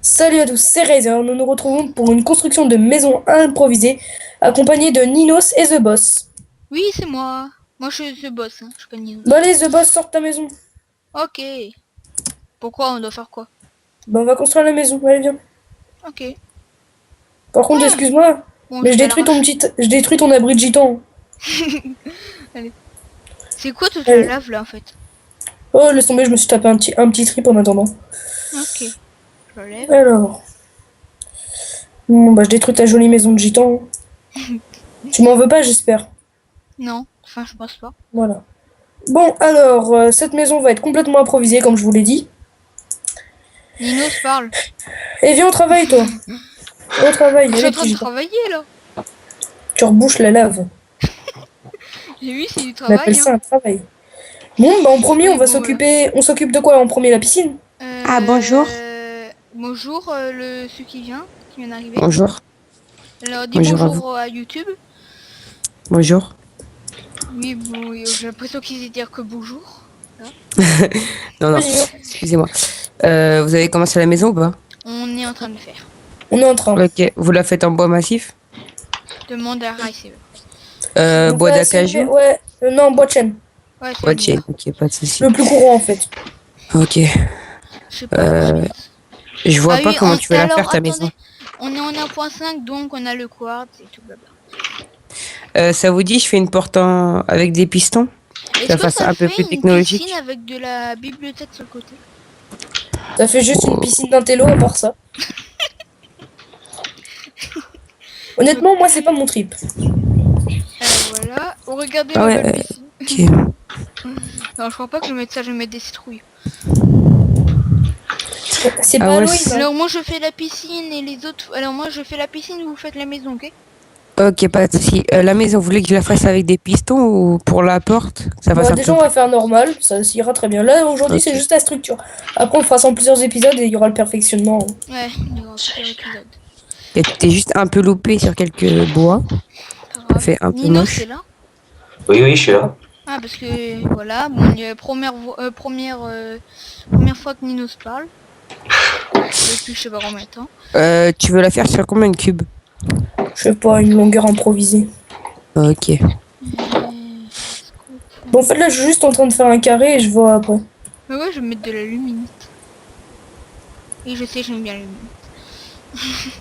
Salut à tous, c'est Razer. Nous nous retrouvons pour une construction de maison improvisée, accompagnée de Ninos et The Boss. Oui, c'est moi. Moi, je suis The Boss, hein. Je suis pas Ninos. Bah allez, The Boss, sors de ta maison. Ok. Pourquoi on doit faire quoi? Bah on va construire la maison, allez viens. Ok. Par contre, Ah, excuse-moi, bon, mais je vais à l'arrache. je détruis ton abri de gitan. Allez. C'est quoi toute la Allez. lave là en fait? Oh, laisse tomber, je me suis tapé un petit trip en attendant. Ok. Je lève. Alors, bon bah je détruis ta jolie maison de gitan. Tu m'en veux pas, j'espère. Non. Enfin, je pense pas. Voilà. Bon, alors, cette maison va être complètement improvisée, comme je vous l'ai dit. Ninos parle. Et viens au travail, toi. Au travail, Je suis en allez, train petit de gitan. travailler là. Tu rebouches la lave. J'ai vu, c'est du On appelle travail, hein. ça un travail. Bon, bah en premier, Oui, bon, voilà. on s'occupe de quoi en premier, la piscine? Ah, bonjour. Bonjour, celui qui vient d'arriver. Bonjour. Alors, dis Bonjour à vous. bonjour à YouTube. Bonjour. Oui, bon, j'ai l'impression qu'ils aient dire que bonjour. Là. Non, non, Vas-y, viens. excusez-moi. Vous avez commencé la maison ou pas? On est en train de faire. On est en train. Ok. Vous la faites en bois massif? Demande à Rice. On Bois fait assez épais, d'acajou? ouais. Non, bois de chêne. Ouais, c'est Bois le de chêne. meilleur. Ok, pas de souci. Le plus courant, en fait. Ok. Je sais pas ce que Euh, c'est. je Ah vois pas oui, comment tu veux la faire alors ta maison. attendez, on est en 1.5 donc on a le quartz et tout blabla. Ça vous dit, je fais une porte avec des pistons? Est-ce Ça que fasse ça un peu fait plus une piscine technologique. avec de la bibliothèque sur le côté? Ça fait juste une piscine d'intello, à part ça. Honnêtement, moi, c'est pas mon trip. Alors voilà, oh, regardez Ah ma ouais. belle piscine. Ok. Non, je crois pas que je vais mettre ça, je vais mettre des citrouilles. C'est Ah pas ouais. Halloween, hein. Alors moi je fais la piscine et les autres... Alors moi je fais la piscine, vous faites la maison, ok? Ok, pas de souci. La maison, vous voulez que je la fasse avec des pistons ou pour la porte, ça fasse Bon, un déjà, peu on va plus. faire normal. Ça ira très bien. Là, aujourd'hui, c'est Ok. juste la structure. Après, on fera ça en plusieurs épisodes et il y aura le perfectionnement. Ouais, il y aura plusieurs épisodes. Et t'es juste un peu loupé sur quelques bois. Pas Ça grave. fait un peu Nino, c'est moche. là? Oui, oui, je suis là. Ah parce que voilà, bon, il y a première fois que Nino se parle. Depuis je sais pas combien de temps. Tu veux la faire sur combien de cubes? Je sais pas, une longueur improvisée. Ok. Bon, en fait, là, je suis juste en train de faire un carré et je vois après. Mais ouais, je vais mettre de la luminite. Et je sais, j'aime bien la luminite.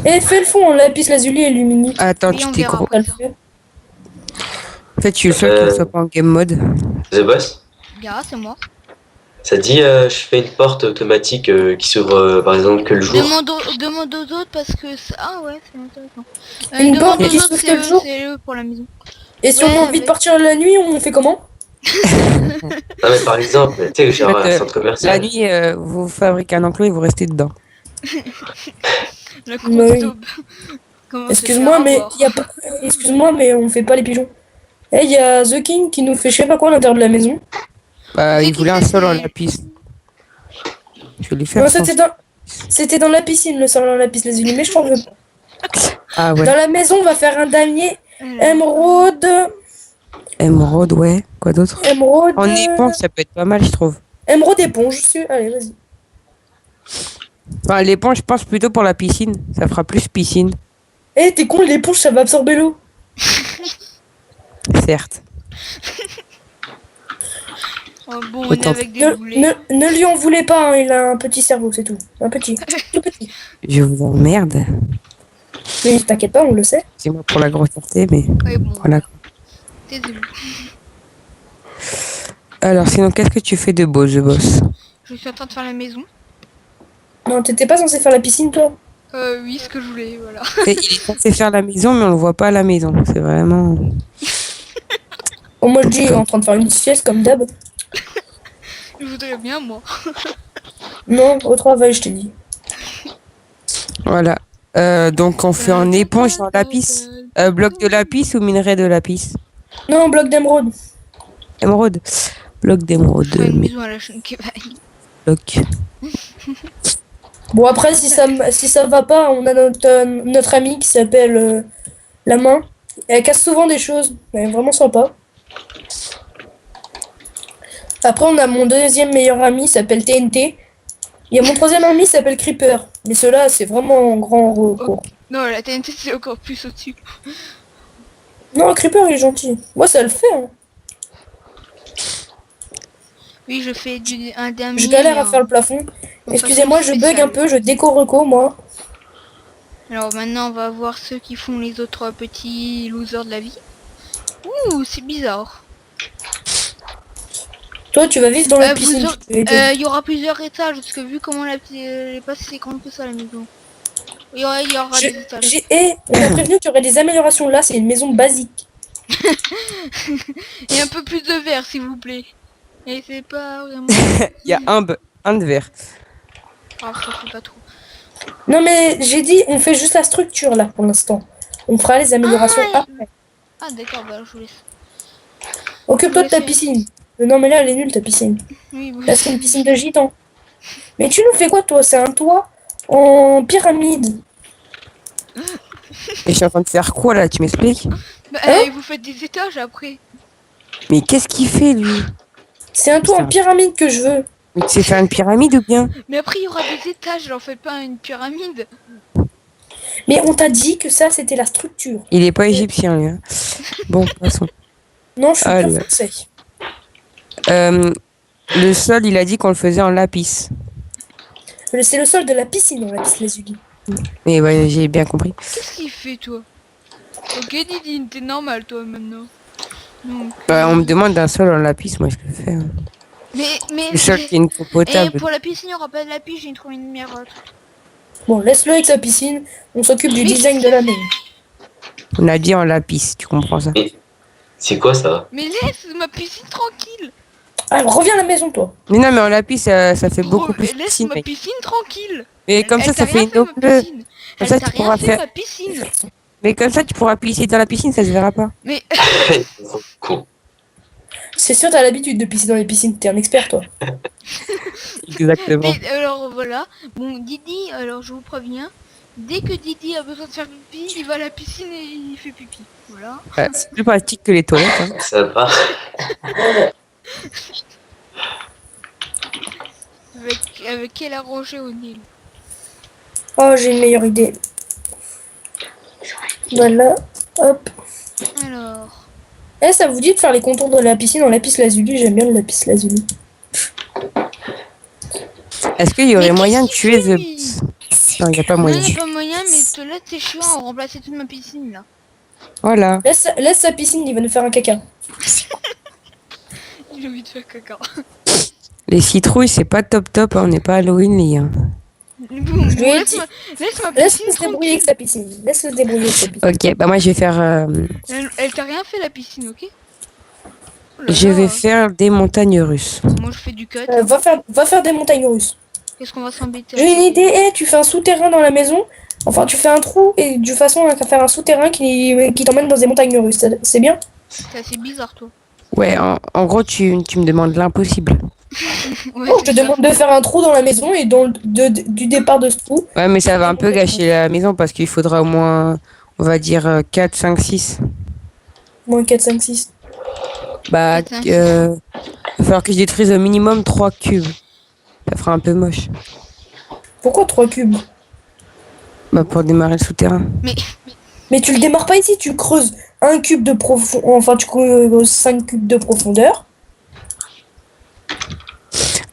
Et fais le fond en lapis lazuli et luminite. Attends, Oui, tu on t'es verra gros. Ça après le ça. fait. En fait, je suis le seul qui ne soit pas en game mode. The Boss, Ya, c'est moi. ça dit, je fais une porte automatique qui s'ouvre par exemple que le jour. Demande aux autres parce que... Ah ouais, c'est intéressant. Une Demande porte qui aux autres, s'ouvre que le jour. c'est eux pour la maison. Et si on Ouais, a envie de partir la nuit, on fait comment? Non, mais par exemple, tu sais, En genre fait, un centre la commercial. nuit, vous fabriquez un enclos et vous restez dedans. la Bah grosse oui. daube. Comment se faire Excuse-moi, mais avoir? y a pas... Excuse-moi, mais on fait pas les pigeons. Eh, il y a The King qui nous fait je sais pas quoi à l'intérieur de la maison. Tu sais Il qui voulait un sol en c'est? lapis. Je vais lui Non, faire son. c'était dans la piscine, le salon lapis lazuli, mais je t'en veux pas. Ah ouais. Dans la maison, on va faire un damier Alors, émeraude. Émeraude, ouais. Quoi d'autre? Émeraude. En éponge, ça peut être pas mal, je trouve. Émeraude éponge. Allez, vas-y. Enfin, l'éponge, je pense plutôt pour la piscine. Ça fera plus piscine, Eh, t'es con, l'éponge, ça va absorber l'eau. certes. oh, bon, on est Autant. avec des boulets. Ne lui en voulez pas, hein, il a un petit cerveau, c'est tout. Un petit. Tout petit. Je vous emmerde. Mais t'inquiète pas, on le sait. C'est moi pour la grossièreté, mais Ouais, bon, voilà. taisez-vous. Alors, sinon, qu'est-ce que tu fais de beau, The Boss? Je suis en train de faire la maison. Non, t'étais pas censé faire la piscine, toi? Oui, ce que je voulais, voilà. Il est censé faire la maison, mais on le voit pas à la maison. C'est vraiment. Bon, moi, je dis, il est en train de faire une sieste, comme d'hab. Je voudrais bien, moi. Non, au travail, je t'ai dit. Voilà. Donc, on fait en éponge en lapis. Bloc de lapis ou minerai de lapis? Non, bloc d'émeraude. Émeraude. Bloc d'émeraude. On fera une maison à la chaîne qui va. Bloc. Bon, après, si ça va pas, on a notre amie qui s'appelle La Main. Elle casse souvent des choses. Elle est vraiment sympa. Après, on a mon deuxième meilleur ami, il s'appelle TNT. Il y a mon troisième ami qui s'appelle Creeper. Mais ceux-là, c'est vraiment en grand recours. Non, la TNT c'est encore plus au-dessus. Non, Creeper, il est gentil. Moi, ça le fait. Hein. Oui, je fais un damier. Je galère à faire le plafond. Excusez-moi, je bug un peu, je déco reco, moi. Alors maintenant, on va voir ceux qui font les autres petits losers de la vie. Ouh, c'est bizarre. Toi, tu vas vivre dans la piscine. Il y aura plusieurs étages, parce que vu comment elle est pas si grande que ça, la maison. Il y aura des étages. On m'a prévenu qu'il y aurait des améliorations là, c'est une maison basique. Et un peu plus de verre, s'il vous plaît. Et c'est pas vraiment... Il y a un de verre. Ah, ça fait pas trop. Non mais j'ai dit, on fait juste la structure là pour l'instant. On fera les améliorations après. Ah d'accord, bah alors je vous laisse. Occupe-toi de ta piscine. Non mais là elle est nulle ta piscine. Oui, oui. Là c'est une piscine de gitan. Mais tu nous fais quoi toi? C'est un toit en pyramide. Et je suis en train de faire quoi là, tu m'expliques? Bah, Hein vous faites des étages après. Mais qu'est-ce qu'il fait lui? C'est un toit en pyramide que je veux. Mais tu sais faire une pyramide ou bien? Mais après il y aura des étages, j'en fais pas une pyramide. Mais on t'a dit que ça c'était la structure. Il est pas égyptien lui. Hein. Bon, passons. Non, je suis Ah, pur français. Le sol, il a dit qu'on le faisait en lapis. C'est le sol de la piscine, on l'a dit Lazuli. Mais ouais, j'ai bien compris. Qu'est-ce qu'il fait toi? Ok Didi, t'es normal toi maintenant. Donc, Bah, on me demande d'un sol en lapis, moi je le fais. Hein. mais Le sol qui est une eau potable. et pour la piscine, il n'y aura pas de la piste, j'ai trouvé une meilleure truc. Bon, laisse-le avec sa piscine. On s'occupe du design de la maison. On a dit en lapis, tu comprends ça? C'est quoi ça? Mais laisse ma piscine tranquille. Alors, reviens à la maison, toi. Mais non, mais en lapis, ça fait beaucoup plus Laisse piscine, ma mec. piscine tranquille. Mais comme ça, ça t'a fait rien une eau ma bleue. piscine. Comme Elle ça, t'a tu rien pourras fait faire. ma piscine. Mais comme ça, tu pourras pisser dans la piscine, ça se verra pas. Mais Con. C'est sûr, t'as l'habitude de pisser dans les piscines. T'es un expert, toi. Exactement. Mais alors voilà, bon Didi, alors je vous préviens, dès que Didi a besoin de faire pipi, il va à la piscine et il fait pipi. Voilà. C'est plus pratique que les toilettes. Hein. Ça va. Avec quel arrangé au Nil. Oh, j'ai une meilleure idée. Voilà. Hop. Alors, Eh, ça vous dit de faire les contours de la piscine en lapis lazuli? J'aime bien le lapis lazuli. Est-ce qu'il y aurait Mais moyen de qu'est-ce tuer qu'il The... fait, Non, il n'y a pas non, moyen. il n'y a pas moyen, mais là c'est chiant, on remplacer toute ma piscine là. Voilà. Laisse sa piscine, il va nous faire un caca. J'ai envie de faire caca. Les citrouilles, c'est pas top top, hein. On n'est pas Halloween, les gars. Bon, Je lui ai laisse dit. ma Laisse-le piscine se débrouiller tranquille. avec sa piscine. Laisse-le se débrouiller avec sa piscine. Ok, bah moi je vais faire... Elle t'a rien fait la piscine, ok? Oh là Je là. vais faire des montagnes russes. Moi je fais du cut. Va faire des montagnes russes. Qu'est-ce qu'on va s'embêter à J'ai une faire? idée. Eh, tu fais un souterrain dans la maison. Enfin, tu fais un trou et de façon à faire un souterrain qui t'emmène dans des montagnes russes. C'est bien? C'est assez bizarre toi. Ouais, en gros, tu me demandes l'impossible. Ouais, Oh, je te c'est ça. demande de faire un trou dans la maison et du départ de ce trou. Ouais, mais ça va un peu gâcher la maison parce qu'il faudra au moins, on va dire, 4, 5, 6. Moins 4, 5, 6. Bah, Quatre, cinq, il va falloir que je détruise au minimum 3 cubes. Ça fera un peu moche. Pourquoi 3 cubes? Bah, pour démarrer le souterrain. Mais tu le démarres pas ici, tu creuses un cube de profondeur. Enfin, tu creuses 5 cubes de profondeur.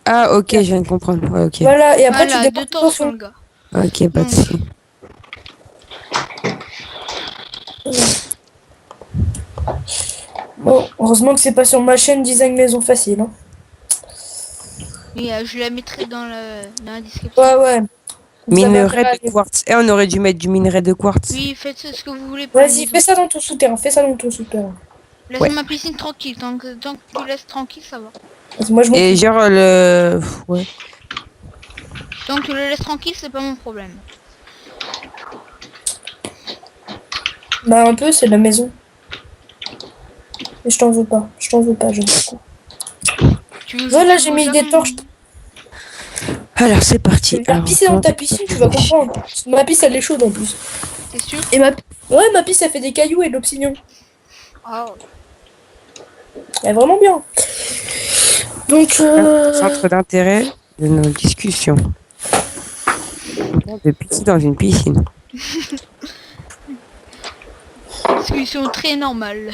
Ah, ok, je viens de comprendre. Ouais, ok. Voilà, et après Voilà, tu de démarres tout au tension fond. le gars. Ok, pas de soucis. Bon, heureusement que c'est pas sur ma chaîne Design Maison Facile. Hein. Et je la mettrai dans la description. Ouais, ouais. Vous avez Minerai intérêt à de aller- quartz. Eh, on aurait dû mettre du minerai de quartz. Oui, faites ce que vous voulez pour Vas-y, fais ça dans ton souterrain. Fais ça dans ton souterrain. Laisse Ouais. ma piscine tranquille. Tant que tu laisses tranquille, ça va. Vas-y, moi, je Et m'occupe. genre, le... Ouais. Tant que tu le laisses tranquille, c'est pas mon problème. Bah, un peu, c'est la maison. Mais je t'en veux pas. Je t'en veux pas, je m'en Tu veux Voilà, tu j'ai veux mis jamais- des torches. Alors, c'est Tu parti. veux faire Alors, pisser dans ta piscine, tu vas comprendre. Ma pisse, elle est chaude en plus. T'es sûr? Et ma pisse, elle fait des cailloux et de l'obsidian. Oh. Elle est vraiment bien. Donc, Centre d'intérêt de nos discussions. De piscine dans une piscine. Discussion très normale.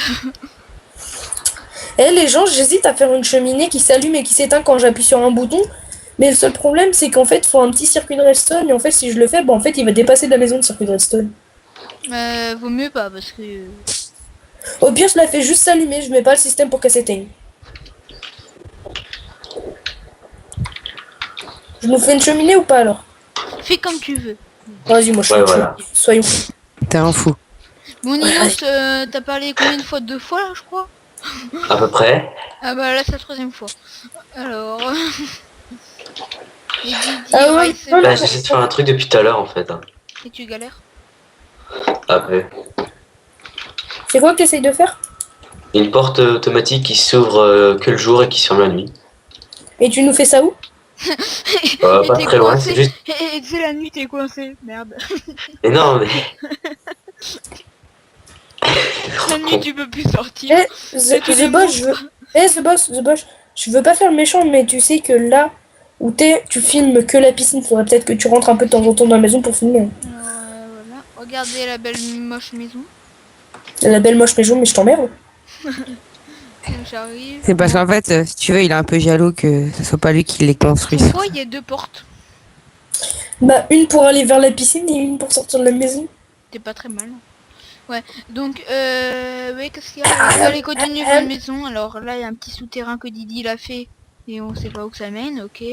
Eh les gens, j'hésite à faire une cheminée qui s'allume et qui s'éteint quand j'appuie sur un bouton. Mais le seul problème, c'est qu'en fait, il faut un petit circuit de redstone. Et en fait, si je le fais, en fait, il va dépasser de la maison le circuit de redstone. Vaut mieux pas parce que... Au pire, je la fais juste s'allumer. Je mets pas le système pour qu'elle s'éteigne. Je nous fais une cheminée ou pas alors? Fais comme tu veux. Vas-y, moi je Ouais, fais une voilà. cheminée. Soyons fous. T'es un fou. Bon Ninos, t'as parlé combien de fois? 2 fois là je crois. À peu près. Ah bah là c'est la 3e fois. Alors... Et Didi, Ah ouais, Rice, non, Bah, non, j'essaie de faire un truc depuis tout à l'heure en fait. Hein. et tu galères. Après. C'est quoi que tu essayes de faire? Une porte automatique qui s'ouvre que le jour et qui se ferme la nuit. Et tu nous fais ça où? Pas Et t'es très loin, coincé. c'est juste. Et c'est la nuit t'es coincé. Merde. Mais non, mais. La nuit tu peux plus sortir. Eh, Et tu The Boss, je veux... The Boss, je veux pas faire le méchant, mais tu sais que là où t'es, tu filmes que la piscine. Faudrait peut-être que tu rentres un peu de temps en temps dans la maison pour filmer. Alors voilà. Regardez la belle moche maison. C'est la belle moche maison, mais je t'emmerde. J'arrive. C'est parce qu'en fait, si tu veux, il est un peu jaloux que ce soit pas lui qui les construise. Pourquoi il y a 2 portes? Bah, une pour aller vers la piscine et une pour sortir de la maison. T'es pas très mal. Ouais, donc ouais, qu'est-ce qu'il y a? Dans les continuer de la maison, alors là il y a un petit souterrain que Didi il a fait et on sait pas où que ça mène, ok.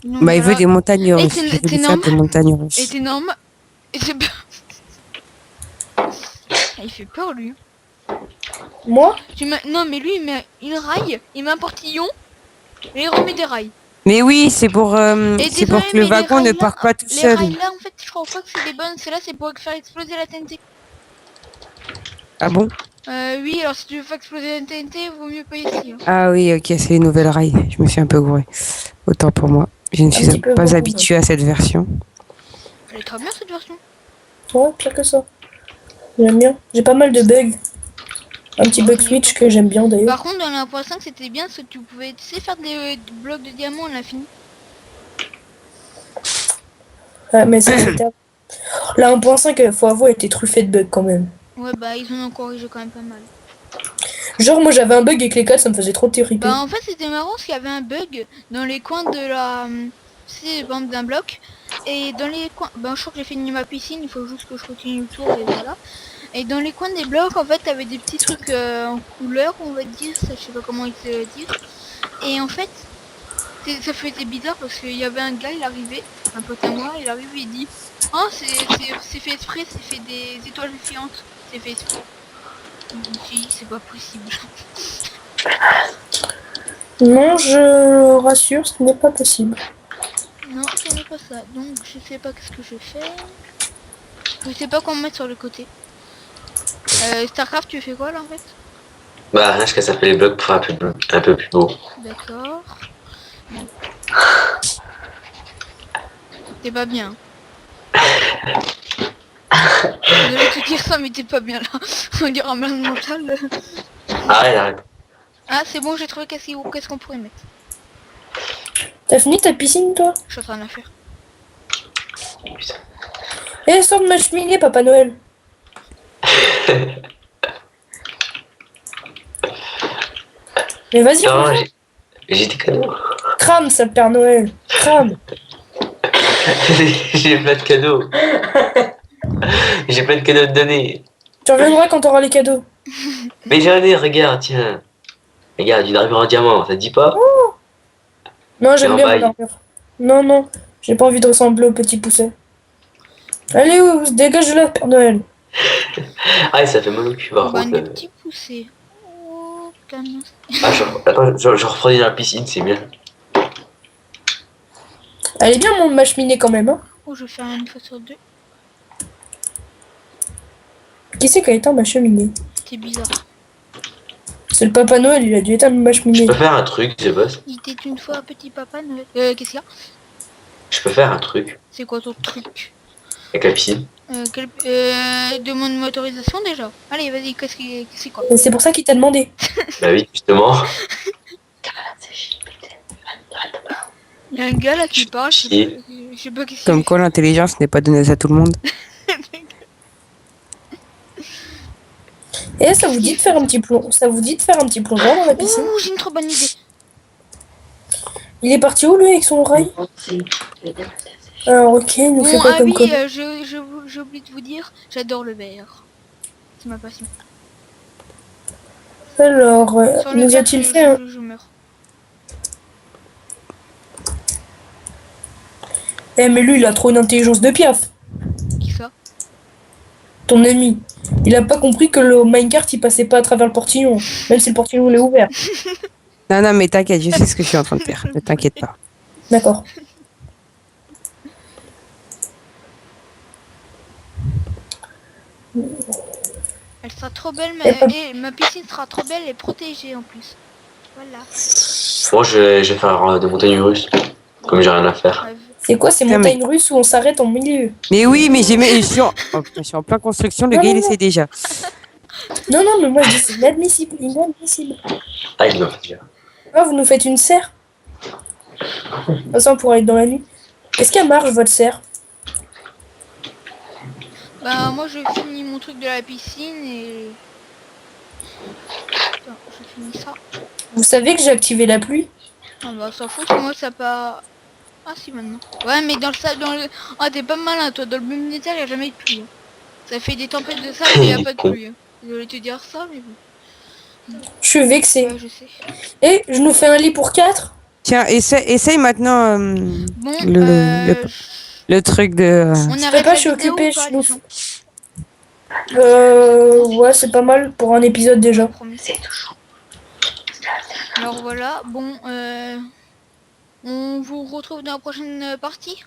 Donc, Bah, il veut voilà. des montagnes russes. t'es- Il veut t'es lui faire normal des montagnes Et russes. c'est normal. Et c'est pas... Ah, il fait peur lui. Moi, Non mais lui il raille, il met un portillon et il remet des rails. Mais oui, c'est pour Et que le mais les wagon ne rails là, parte pas tout les seul. rails là en fait je crois pas que c'est des bonnes, c'est là c'est pour faire exploser la TNT. Ah bon? Oui, alors si tu veux faire exploser la TNT, vaut mieux pas ici. Hein. Ah oui, ok, c'est les nouvelles rails. Je me suis un peu gouré. Autant pour moi. Je ne petit suis peu pas beaucoup, habituée à cette version. Elle est très bien cette version. ouais, pire que ça. J'aime bien. J'ai pas mal de bugs. Un petit bug switch que j'aime bien d'ailleurs. Par contre dans la 1.5 c'était bien parce que tu pouvais faire des blocs de diamants à l'infini. Ouais, mais ça, c'était... La 1.5, faut avouer, était truffée de bugs quand même. Ouais bah ils en ont corrigé quand même pas mal. Genre, moi j'avais un bug avec les 4, ça me faisait trop terrible. Bah en fait c'était marrant parce qu'il y avait un bug dans les coins de la... C'est par exemple d'un bloc. Et dans les coins... Bah je crois que j'ai fini ma piscine, il faut juste que je continue le tour et voilà. Et dans les coins des blocs en fait t'avais des petits trucs en couleur on va dire, ça je sais pas comment il se dire. Et en fait ça faisait bizarre parce qu'il y avait un gars, il arrivait, un pote à moi, il arrive et il dit oh c'est fait exprès, c'est fait des étoiles filantes, c'est fait exprès. Je me suis dit c'est pas possible. Non, je rassure, ce n'est pas possible. Non, ce n'est pas ça. Donc je sais pas qu'est-ce que je fais. Je sais pas comment mettre sur le côté. Starcraft, tu fais quoi là en fait? Bah, rien jusqu'à ça fait les blocs pour faire un peu plus beau. D'accord. Bon. T'es pas bien. Désolé de te dire ça, mais t'es pas bien là. On dirait un malade mental. Arrête. Ah, c'est bon, j'ai trouvé qu'est-ce qu'on pourrait mettre. T'as fini ta piscine, toi? Je suis en train de la faire. Putain. Eh, sors de ma cheminée, Papa Noël. Mais vas-y, Non, reviens. j'ai des cadeaux. Crame, sale Père Noël. Crame. J'ai plein de cadeaux. J'ai plein de cadeaux de donner. Tu reviendras quand t'auras les cadeaux. Mais j'en ai, regarde, tiens. Regarde, une armure en diamant, ça te dit pas? Non, j'aime Non, bien bye. mon armure. Non, non, j'ai pas envie de ressembler au petit pousset. Allez, où dégage de là, Père Noël. Ah, ça fait mal au cul, par Bah, contre. des petits poussés. Oh, calme. Ah, attends, je reprends dans la piscine, c'est bien. Elle est bien, ma cheminée, quand même, hein. Oh, je vais faire une fois sur deux. Qui c'est qui a éteint ma cheminée? C'est bizarre. C'est le Papa Noël, il a dû éteindre ma Je cheminée. peux faire un truc, je bosse. Il était une fois un petit papa Noël. Qu'est-ce qu'il y a? Je peux faire un truc C'est quoi ton truc? avec la piscine. Demande-moi autorisation déjà. Allez, vas-y, qu'est-ce que c'est quoi? Et c'est pour ça qu'il t'a demandé. Bah oui, justement. Il y a un gars là qui parle, je sais pas qu'est-ce Comme qu'il quoi l'intelligence n'est pas donnée à tout le monde. Et ça vous dit de faire un petit plongeon, ça vous dit de faire un petit plongeon dans la piscine? Ouh, j'ai une trop bonne idée. Il est parti où lui avec son rail? Alors ok, il nous fait Bon, quoi ah comme oui, connerie? j'ai oublié de vous dire, j'adore le verre. C'est ma passion. Alors, Sur le nous verre, a-t-il fait un... je meurs. Eh mais lui il a trop une intelligence de piaf, Qui ça? ton ami. Il a pas compris que le minecart il passait pas à travers le portillon, même si le portillon il est ouvert. Non, non, mais t'inquiète, je sais ce que je suis en train de faire. Ne t'inquiète pas. D'accord. Elle sera trop belle, Y a pas- et ma piscine sera trop belle et protégée en plus. Voilà. Moi, je vais faire des montagnes russes, comme j'ai rien à faire. Rêve. C'est quoi ces Putain, mais- montagnes russes où on s'arrête en milieu? Mais oui, mais je suis en plein construction, le Non, gars il non, non. essaie déjà. Non, non, mais moi je dis c'est inadmissible, inadmissible. Ah, il m'a fait dire. Ah, vous nous faites une serre? De toute façon, on pourra être dans la nuit. Est-ce qu'elle marche votre serre? Bah moi je finis mon truc de la piscine et... Attends, je finis ça. Vous savez que j'ai activé la pluie? Ah bah s'en fout, moi ça pas... Ah si maintenant. Ouais mais dans le sable, dans le... Ah t'es pas malin toi, dans le même nether y a jamais de pluie. Hein. Ça fait des tempêtes de sable et y a pas de pluie. Hein. Je voulais te dire ça mais bon. Je suis vexée. Ouais je sais. Et je nous fais un lit pour 4? Tiens, essaye maintenant Bon, le truc de... on Je arrête peux pas, la je suis vidéo occupée, ou pas, je nous les gens Ouais, c'est pas mal pour un épisode déjà. Promis. Alors voilà, bon, on vous retrouve dans la prochaine partie.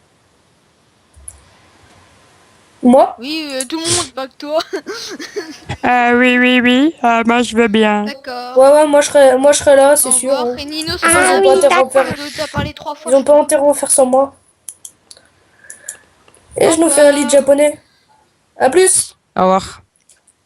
Moi? Oui, tout le monde, pas que toi. Oui, moi je veux bien. D'accord. Ouais, ouais, moi je serai là, c'est Au sûr. revoir. Hein. Et Nino, Ils c'est ont pas pas intérêt à faire- t'as parlé 3 fois. Ils ont pas intérêt à faire sans moi. Et je nous fais un lit de japonais. À plus! Au revoir.